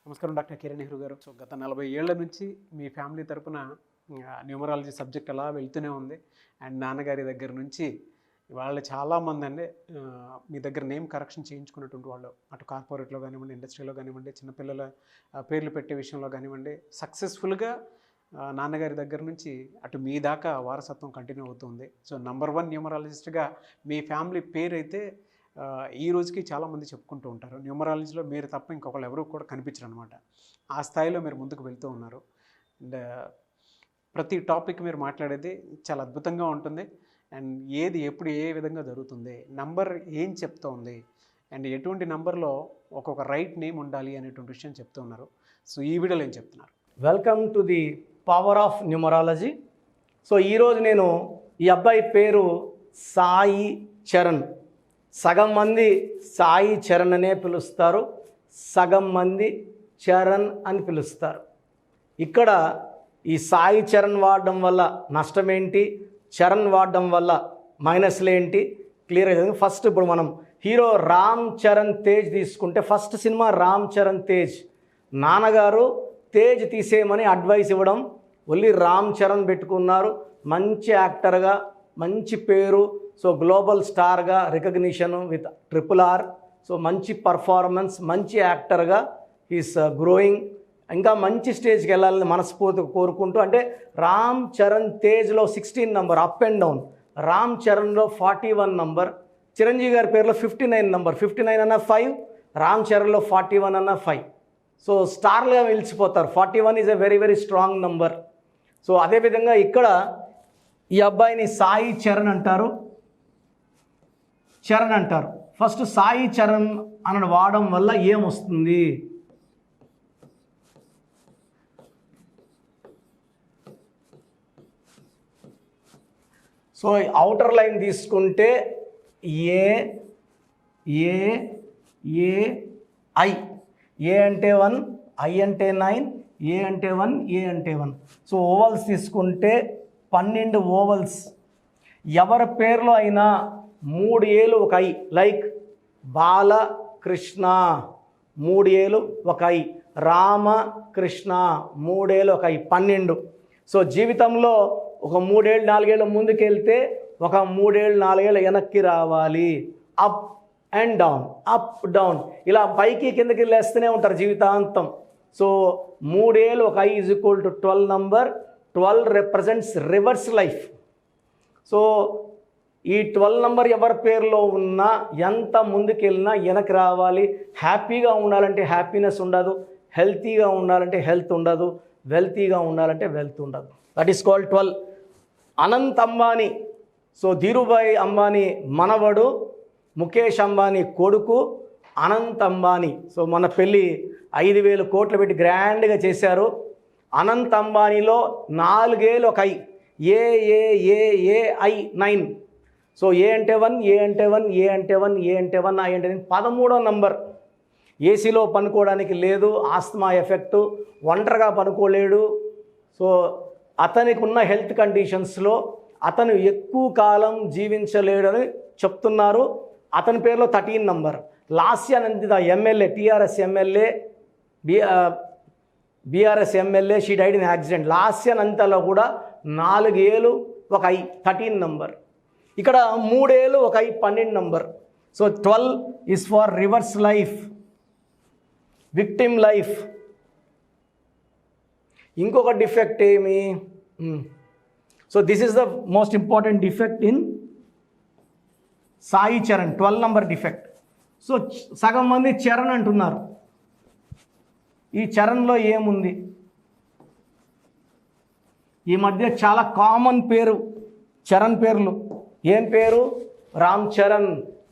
నమస్కారం డాక్టర్ కిరణ్ నెహ్రూ గారు. సో గత 40 ఏళ్ల నుంచి మీ ఫ్యామిలీ తరపున న్యూమరాలజీ సబ్జెక్ట్ అలా వెళ్తూనే ఉంది. అండ్ నాన్నగారి దగ్గర నుంచి వాళ్ళు చాలామంది అండి మీ దగ్గర నేమ్ కరెక్షన్ చేయించుకున్నటువంటి వాళ్ళు, అటు కార్పొరేట్లో కానివ్వండి, ఇండస్ట్రీలో కానివ్వండి, చిన్నపిల్లల పేర్లు పెట్టే విషయంలో కానివ్వండి, సక్సెస్ఫుల్గా నాన్నగారి దగ్గర నుంచి అటు మీ దాకా వారసత్వం కంటిన్యూ అవుతుంది. సో నంబర్ 1 న్యూమరాలజిస్ట్గా మీ ఫ్యామిలీ పేరు అయితే ఈ రోజుకి చాలామంది చెప్పుకుంటూ ఉంటారు. న్యూమరాలజీలో మీరు తప్ప ఇంకొకళ్ళు ఎవరు కూడా కనిపించరు అనమాట. ఆ స్థాయిలో మీరు ముందుకు వెళ్తూ ఉన్నారు. అండ్ ప్రతి టాపిక్ మీరు మాట్లాడేది చాలా అద్భుతంగా ఉంటుంది. అండ్ ఏది ఎప్పుడు ఏ విధంగా జరుగుతుంది, నంబర్ ఏం చెప్తోంది, అండ్ ఎటువంటి నంబర్లో ఒక్కొక్క రైట్ నేమ్ ఉండాలి అనేటువంటి విషయం చెప్తూ ఉన్నారు. సో ఈ వీడియోలో ఏం చెప్తున్నారు? Welcome to the power of numerology. So ఈరోజు నేను ఈ అబ్బాయి పేరు సాయి చరణ్. సగం మంది సాయి చరణ్ అనే పిలుస్తారు, సగం మంది చరణ్ అని పిలుస్తారు. ఇక్కడ ఈ సాయి చరణ్ వాడడం వల్ల నష్టం ఏంటి, చరణ్ వాడడం వల్ల మైనస్లు ఏంటి క్లియర్గా. ఫస్ట్ ఇప్పుడు మనం హీరో రామ్ చరణ్ తేజ్ తీసుకుంటే, ఫస్ట్ సినిమా రామ్ చరణ్ తేజ్. నాన్నగారు తేజ్ తీసేయమని అడ్వైస్ ఇవ్వడం, ఓన్లీ రామ్ చరణ్ పెట్టుకున్నారు. మంచి యాక్టర్గా, మంచి పేరు, సో గ్లోబల్ స్టార్గా రికగ్నిషన్ విత్ RRR. సో మంచి పర్ఫార్మెన్స్, మంచి యాక్టర్గా ఈస్ గ్రోయింగ్. ఇంకా మంచి స్టేజ్కి వెళ్ళాలని మనస్ఫూర్తిగా కోరుకుంటూ, అంటే రామ్ చరణ్ తేజ్లో 16 number up and down, Ram చరణ్లో 41 నంబర్, చిరంజీవి గారి పేరులో 59 నంబర్, 59 అన్న 5, రామ్ చరణ్లో 41 అన్న 5. సో స్టార్లుగా నిలిచిపోతారు. 41 is a very very strong number. So అదేవిధంగా ఇక్కడ ఈ అబ్బాయిని సాయి చరణ్ అంటారు, చరణ్ అంటారు. ఫస్ట్ సాయి చరణ్ అని వాడడం వల్ల ఏమొస్తుంది? సో అవుటర్ లైన్ తీసుకుంటే ఏ ఐ, ఏ అంటే 1, ఐ అంటే 9, ఏ అంటే 1, ఏ అంటే 1. సో ఓవల్స్ తీసుకుంటే 12 ఓవల్స్. ఎవరి పేర్లో అయినా 3 ఏలు ఒక ఐ, లైక్ బాలకృష్ణ 3 ఏలు ఒక ఐ, రామకృష్ణ 3 ఏలు ఒక ఐ, 12. సో జీవితంలో ఒక 3 ఏళ్ళు 4 ఏళ్ళు ముందుకెళ్తే ఒక 3 ఏళ్ళు 4 ఏళ్ళు వెనక్కి రావాలి. Up and down, up down, ఇలా పైకి కిందకి లేస్తూనే ఉంటారు జీవితాంతం. సో 3 ఏళ్ళు ఒక I is equal to 12 number. 12 represents reverse life. So ఈ 12 నంబర్ ఎవరి పేరులో ఉన్నా ఎంత ముందుకెళ్ళినా వెనక్కి రావాలి. హ్యాపీగా ఉండాలంటే హ్యాపీనెస్ ఉండదు, హెల్తీగా ఉండాలంటే హెల్త్ ఉండదు, వెల్తీగా ఉండాలంటే వెల్త్ ఉండదు. That is called 12. Anant Ambani, so Dhirubhai Ambani మనవడు, ముఖేష్ అంబానీ కొడుకు అనంత్ అంబానీ. సో మన పెళ్ళి 5,000 కోట్లు పెట్టి గ్రాండ్గా చేశారు. అనంత్ అంబానీలో 4 ఏలు ఒక ఐ, ఏఐ 9. సో ఏ అంటే 1, ఏ అంటే 1, ఏ అంటే 1, ఏ అంటే 1, ఐ అంటే 13వ నంబర్. ఏసీలో పనుకోవడానికి లేదు, ఆస్తమా ఎఫెక్టు, ఒంటరిగా పనుకోలేడు. సో అతనికి ఉన్న హెల్త్ కండిషన్స్లో అతను ఎక్కువ కాలం జీవించలేడని చెప్తున్నారు. అతని పేరులో 13 number. Lasya Nanditha MLA, TRS MLA, BRS MLA, she died in accident. Lasya నందితలో కూడా 4 ఏలు ఒక ఐ, 13 నంబర్. ఇక్కడ 3 ఏలు ఒక I, 12 number. So 12 is for rivers life, victim life. ఇంకొక డిఫెక్ట్ ఏమి? So this is the most important defect in Sai Charan, 12 number defect. So సగం మంది చరణ్ అంటున్నారు. ఈ చరణ్లో ఏముంది? ఈ మధ్య చాలా కామన్ పేరు చరణ్ పేర్లు. ఏం పేరు? రామ్ చరణ్,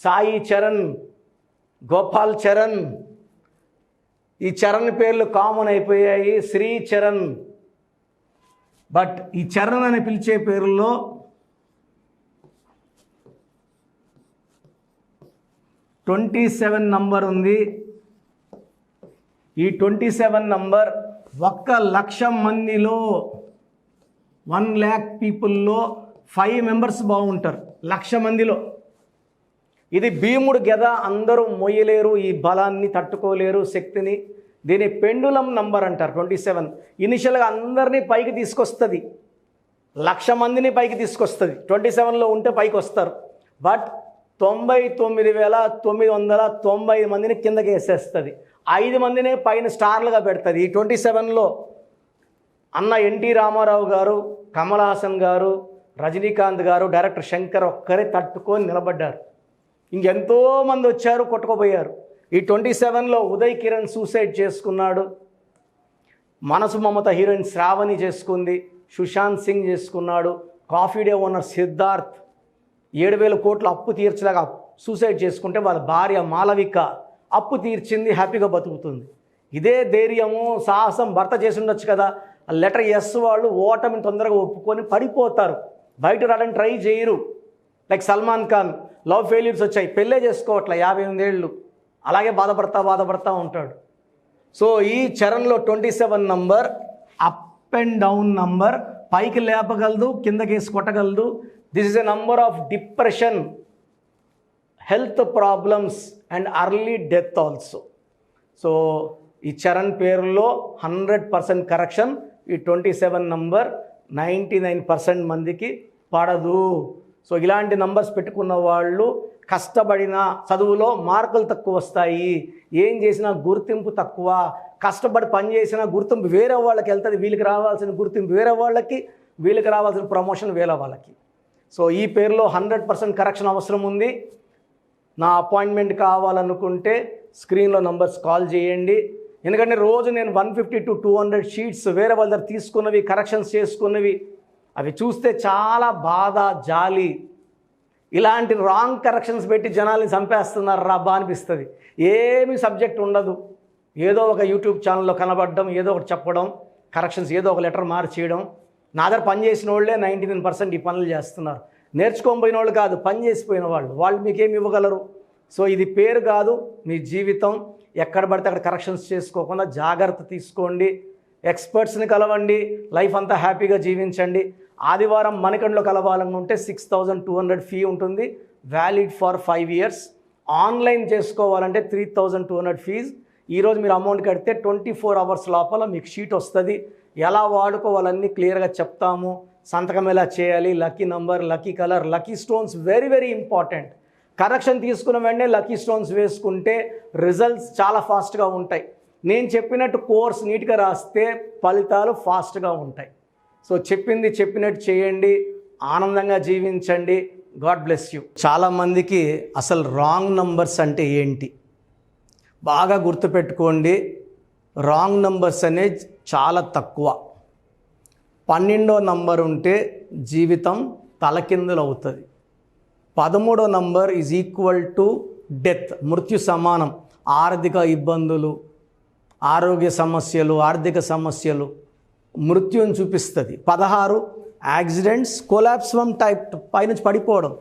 సాయి చరణ్, గోపాల్ చరణ్. ఈ చరణ్ పేర్లు కామన్ అయిపోయాయి. శ్రీ చరణ్. బట్ ఈ చరణ్ అని పిలిచే పేరులో 27 నంబర్ ఉంది. ఈ 27 నంబర్ 1,00,000 మందిలో, 1,00,000 పీపుల్లో 5 మెంబర్స్ బాగుంటారు 1,00,000 మందిలో. ఇది భీముడు గద, అందరూ మొయ్యలేరు, ఈ బలాన్ని తట్టుకోలేరు, శక్తిని. దీని పెండులం నంబర్ అంటారు 27. ఇనిషియల్గా అందరినీ పైకి తీసుకొస్తుంది, 1,00,000 మందిని పైకి తీసుకొస్తుంది. 27లో ఉంటే పైకి వస్తారు. బట్ 99,990 మందిని కిందకి వేసేస్తుంది. 5 మందినే పైన స్టార్లుగా పెడుతుంది. ఈ 27లో అన్న ఎన్టీ రామారావు గారు, కమల్ హాసన్ గారు, రజనీకాంత్ గారు, డైరెక్టర్ శంకర్ ఒక్కరే తట్టుకొని నిలబడ్డారు. ఇంకెంతోమంది వచ్చారు, కొట్టుకుపోయారు. ఈ 27లో ఉదయ్ కిరణ్ సూసైడ్ చేసుకున్నాడు, మనసు మమత హీరోయిన్ శ్రావణి చేసుకుంది, సుశాంత్ సింగ్ చేసుకున్నాడు, కాఫీ డే ఓనర్ సిద్ధార్థ్ 7,000 కోట్ల అప్పు తీర్చలేక సూసైడ్ చేసుకుంటే వాళ్ళ భార్య మాలవిక అప్పు తీర్చింది, హ్యాపీగా బతుకుతుంది. ఇదే ధైర్యము సాహసం భర్త చేసి ఉండొచ్చు కదా. లెటర్ ఎస్ వాళ్ళు ఓటమిని తొందరగా ఒప్పుకొని పడిపోతారు, బయట రావడానికి ట్రై చేయరు. Like Salman Khan love failures వచ్చాయి, పెళ్ళే చేసుకోవట్లే, 58 ఏళ్ళు, అలాగే బాధపడతా ఉంటాడు. సో ఈ చరణ్లో 27 number up and down number, పైకి లేపగలదు, కిందకేసి కొట్టగలదు. This is a number of depression, health problems and early death also. So ఈ చరణ్ పేరులో 100% కరెక్షన్. ఈ 27 నంబర్ 99% మందికి పడదు. సో ఇలాంటి నంబర్స్ పెట్టుకున్న వాళ్ళు కష్టపడిన చదువులో మార్కులు తక్కువ వస్తాయి, ఏం చేసినా గుర్తింపు తక్కువ, కష్టపడి పని చేసినా గుర్తింపు వేరే వాళ్ళకి వెళ్తుంది. వీళ్ళకి రావాల్సిన గుర్తింపు వేరే వాళ్ళకి, వీళ్ళకి రావాల్సిన ప్రమోషన్ వేరే వాళ్ళకి. సో ఈ పేరులో 100% కరెక్షన్ అవసరం ఉంది. నా అపాయింట్మెంట్ కావాలనుకుంటే స్క్రీన్లో నంబర్స్ కాల్ చేయండి. ఎందుకంటే రోజు నేను 150 to 200 షీట్స్ వేరే వాళ్ళ దగ్గర తీసుకున్నవి, కరెక్షన్స్ చేసుకున్నవి, అవి చూస్తే చాలా బాధ, జాలి. ఇలాంటి రాంగ్ కరెక్షన్స్ పెట్టి జనాల్ని చంపేస్తున్నారు రాబ్బా అనిపిస్తుంది. ఏమి సబ్జెక్ట్ ఉండదు, ఏదో ఒక యూట్యూబ్ ఛానల్లో కనబడడం, ఏదో ఒకటి చెప్పడం, కరెక్షన్స్ ఏదో ఒక లెటర్ మార్చేయడం. నా దగ్గర పని చేసిన వాళ్ళే 99% ఈ పనులు చేస్తున్నారు. నేర్చుకోకపోయిన వాళ్ళు కాదు, పని చేసిపోయిన వాళ్ళు మీకేమి ఇవ్వగలరు. సో ఇది పేరు కాదు, మీ జీవితం. ఎక్కడ పడితే అక్కడ కరెక్షన్స్ చేసుకోకుండా జాగ్రత్త తీసుకోండి, ఎక్స్పర్ట్స్ని కలవండి, లైఫ్ అంతా హ్యాపీగా జీవించండి. ఆదివారం మణికంఠలో కలవాలనుకుంటే 6,200 ఫీ ఉంటుంది, వ్యాలిడ్ ఫర్ 5 years. ఆన్లైన్ చేసుకోవాలంటే 3,200 ఫీజ్. ఈరోజు మీరు అమౌంట్ కడితే 24 hours లోపల మీకు షీట్ వస్తుంది. ఎలా వాడుకోవాలన్నీ క్లియర్గా చెప్తాము. సంతకం ఎలా చేయాలి, lucky number, lucky colour, lucky stones very very important. Correction తీసుకున్న వెంటనే లక్కీ స్టోన్స్ వేసుకుంటే రిజల్ట్స్ చాలా ఫాస్ట్గా ఉంటాయి. నేను చెప్పినట్టు కోర్స్ నీట్గా రాస్తే ఫలితాలు ఫాస్ట్గా ఉంటాయి. సో చెప్పింది చెప్పినట్టు చేయండి, ఆనందంగా జీవించండి. God bless you. చాలామందికి అసలు రాంగ్ నంబర్స్ అంటే ఏంటి బాగా గుర్తుపెట్టుకోండి. రాంగ్ నంబర్స్ అనేది చాలా తక్కువ. 12వ నంబర్ ఉంటే జీవితం తలకిందులు అవుతుంది. 13వ number is equal to death, మృత్యు సమానం. ఆర్థిక ఇబ్బందులు, ఆరోగ్య సమస్యలు, ఆర్థిక సమస్యలు మృత్యుని చూపిస్తుంది. 16 యాక్సిడెంట్స్, కొలాప్స్ ఫ్రమ్ టైప్ పైనుంచి పడిపోవడం.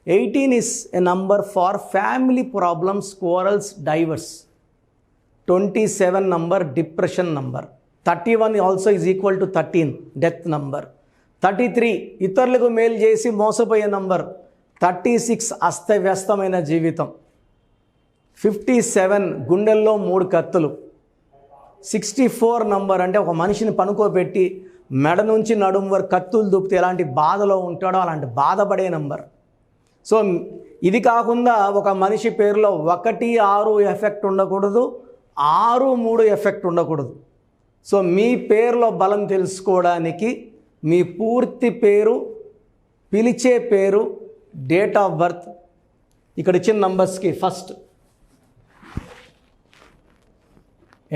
18 is a number far family problems, quarrels, divorce. 27 number depression number. 31 also is equal to 13 death number. 33 ఇతరులకు మేలు చేసి మోసపోయే నంబర్. 36 అస్తవ్యస్తమైన జీవితం. 57 గుండెల్లో 3 కత్తులు. 64 నంబర్ అంటే ఒక మనిషిని పనుకోబెట్టి మెడ నుంచి నడుము వరకు కత్తులు దూపితే ఎలాంటి బాధలో ఉంటాడో అలాంటి బాధపడే నంబర్. సో ఇది కాకుండా ఒక మనిషి పేరులో 1, 6 ఎఫెక్ట్ ఉండకూడదు, 6, 3 ఎఫెక్ట్ ఉండకూడదు. సో మీ పేరులో బలం తెలుసుకోవడానికి మీ పూర్తి పేరు, పిలిచే పేరు, డేట్ ఆఫ్ బర్త్, ఇక్కడ ఇచ్చిన నంబర్స్కి ఫస్ట్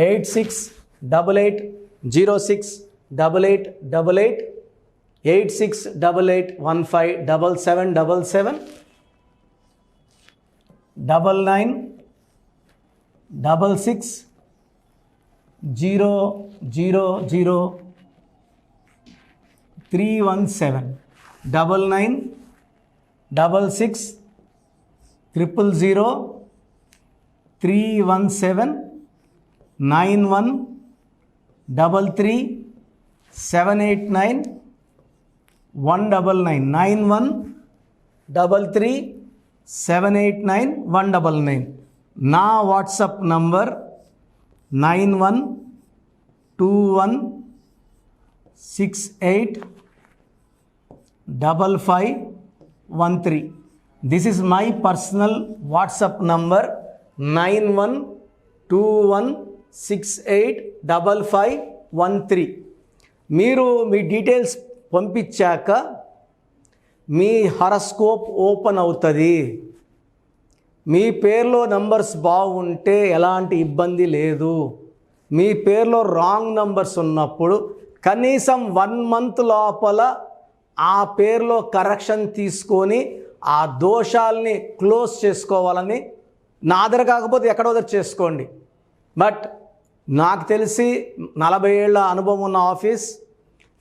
8688068888, 8688157777, 9966000317, 9966000317, 9133789199, 9133789199. నా WhatsApp number 9121685513. This is my personal WhatsApp number 9121685513. మీరు మీ డీటెయిల్స్ పంపించాక మీ హరస్కోప్ ఓపెన్ అవుతుంది. మీ పేరులో నంబర్స్ బాగుంటే ఎలాంటి ఇబ్బంది లేదు. మీ పేరులో రాంగ్ నంబర్స్ ఉన్నప్పుడు కనీసం 1 month లోపల ఆ పేరులో కరెక్షన్ తీసుకొని ఆ దోషాల్ని క్లోజ్ చేసుకోవాలని, నా దగ్గర కాకపోతే ఎక్కడో దగ్గర చేసుకోండి. బట్ నాకు తెలిసి 40 ఏళ్ళ అనుభవం ఉన్న ఆఫీస్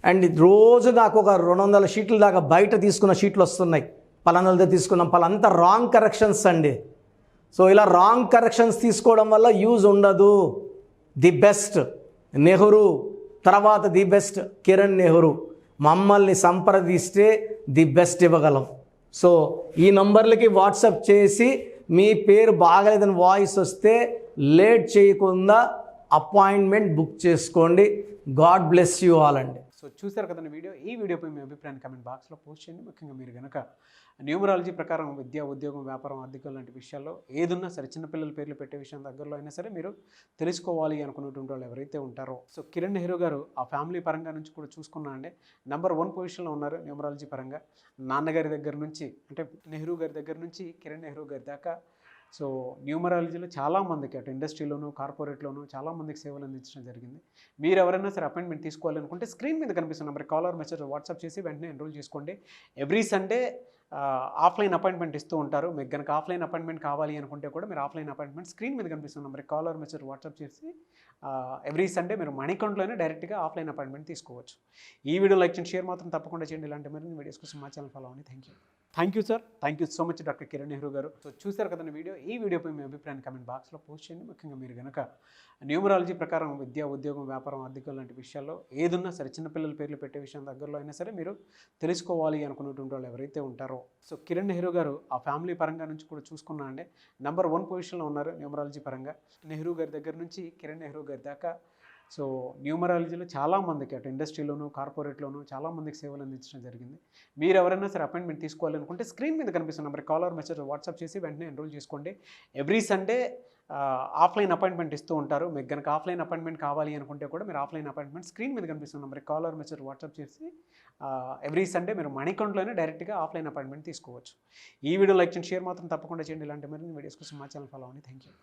అండ్ రోజు నాకు ఒక 200 షీట్ల దాకా బయట తీసుకున్న షీట్లు వస్తున్నాయి. పలానాలతో తీసుకున్నాం, పలాంతా రాంగ్ కరెక్షన్స్ అండి. సో ఇలా రాంగ్ కరెక్షన్స్ తీసుకోవడం వల్ల యూజ్ ఉండదు. ది బెస్ట్ నెహ్రూ, తర్వాత ది బెస్ట్ కిరణ్ నెహ్రూ, మమ్మల్ని సంప్రదిస్తే ది బెస్ట్ ఇవ్వగలం. సో ఈ నంబర్లకి వాట్సాప్ చేసి మీ పేరు బాగలేదని వాయిస్ వస్తే లేట్ చేయకుండా అపాయింట్మెంట్ బుక్ చేసుకోండి. గాడ్ బ్లెస్ యూ ఆల్ అండి. సో చూసారు కదండి వీడియో. ఈ వీడియోపై మీ అభిప్రాయాన్ని కామెంట్ బాక్స్లో పోస్ట్ చేయండి. ముఖ్యంగా మీరు కనుక న్యూమరాలజీ ప్రకారం విద్య, ఉద్యోగం, వ్యాపారం, ఆర్థికం లాంటి విషయాల్లో ఏదున్నా సరే, చిన్నపిల్లల పేర్లు పెట్టే విషయం దగ్గరలో అయినా సరే మీరు తెలుసుకోవాలి అనుకున్నటువంటి వాళ్ళు ఎవరైతే ఉంటారో, సో కిరణ్ నెహ్రూ గారు ఆ ఫ్యామిలీ పరంగా నుంచి కూడా చూసుకున్నా అండి నెంబర్ 1 పొజిషన్లో ఉన్నారు న్యూమరాలజీ పరంగా. నాన్నగారి దగ్గర నుంచి, అంటే నెహ్రూ గారి దగ్గర నుంచి కిరణ్ నెహ్రూ గారి దాకా సో న్యూమరాలజీలో చాలామందికి అటు ఇండస్ట్రీలోను, కార్పొరేట్లోను చాలామందికి సేవలు అందించడం జరిగింది. మీరు ఎవరైనా సరే అపాయింట్మెంట్ తీసుకోవాలనుకుంటే స్క్రీన్ మీద కనిపిస్తున్న నెంబర్ కాలర్ మెసేజ్ వాట్సాప్ చేసి వెంటనే ఎన్రోల్ చేసుకోండి. ఎవ్రీ సండే ఆఫ్లైన్ అపాయింట్మెంట్ ఇస్తూ ఉంటారు. మీకు కనుక ఆఫ్లైన్ అపాయింట్మెంట్ కావాలి అనుకుంటే కూడా మీరు ఆఫ్లైన్ అపాయింట్మెంట్ స్క్రీన్ మీద కనిపిస్తున్న నెంబర్ కాలర్ మెసేజ్ వాట్సాప్ చేసి ఎవ్రీ సండే మీరు మణికంట్లోనే డైరెక్ట్గా ఆఫ్లైన్ అపాయింట్మెంట్ తీసుకోవచ్చు. ఈ వీడియో లైక్ చేయండి, షేర్ మాత్రం తప్పకుండా చేయండి. ఇలాంటి మరిన్ని వీడియోస్ కోసం మా ఛానల్ ఫాలో అవ్వండి. Thank you sir. Thank you so much doctor Kiran Nehru గారు. సో చూసారు కదండి వీడియో. ఈ వీడియోపై మీ అభిప్రాయాన్ని కామెంట్ బాక్స్లో పోస్ట్ చేయండి. ముఖ్యంగా మీరు కనుక న్యూమరాలజీ ప్రకారం విద్య, ఉద్యోగం, వ్యాపారం, ఆర్థికం లాంటి విషయాల్లో ఏదున్నా సరే, చిన్నపిల్లల పేర్లు పెట్టే విషయం దగ్గరలో అయినా సరే మీరు తెలుసుకోవాలి అనుకున్నటువంటి వాళ్ళు ఎవరైతే ఉంటారో, సో కిరణ్ నెహ్రూ గారు ఆ ఫ్యామిలీ పరంగా నుంచి కూడా చూసుకున్నా అండి నెంబర్ 1 పొజిషన్లో ఉన్నారు న్యూమరాలజీ పరంగా. నెహ్రూ గారి దగ్గర నుంచి కిరణ్ నెహ్రూ గారి దాకా సో న్యూమరాలజీలో చాలామందికి అటు ఇండస్ట్రీలోను, కార్పొరేట్లోను చాలామందికి సేవలు అందించడం జరిగింది. మీరు ఎవరైనా సరే అపాయింట్మెంట్ తీసుకోవాలనుకుంటే స్క్రీన్ మీద కనిపిస్తున్న నెంబర్ కాలర్ మెసేజ్ వాట్సాప్ చేసి వెంటనే ఎన్రోల్ చేసుకోండి. ఎవ్రీ సండే ఆఫ్లైన్ అపాయింట్మెంట్ ఇస్తూ ఉంటారు. మీకు కనుక ఆఫ్లైన్ అపాయింట్మెంట్ కావాలి అనుకుంటే కూడా మీరు ఆఫ్లైన్ అపాయింట్మెంట్ స్క్రీన్ మీద కనిపిస్తున్న నెంబర్ కాలర్ మెసేజ్ వాట్సాప్ చేసి ఎవ్రీ సండే మీరు మణికంట్లోనే డైరెక్ట్గా ఆఫ్లైన్ అపాయింట్మెంట్ తీసుకోవచ్చు. ఈ వీడియో లైక్ చేయండి, షేర్ మాత్రం తప్పకుండా చేయండి. ఇలాంటి మరిన్ని వీడియోస్ కోసం మా ఛానల్ ఫాలో అవ్వండి. Thank you.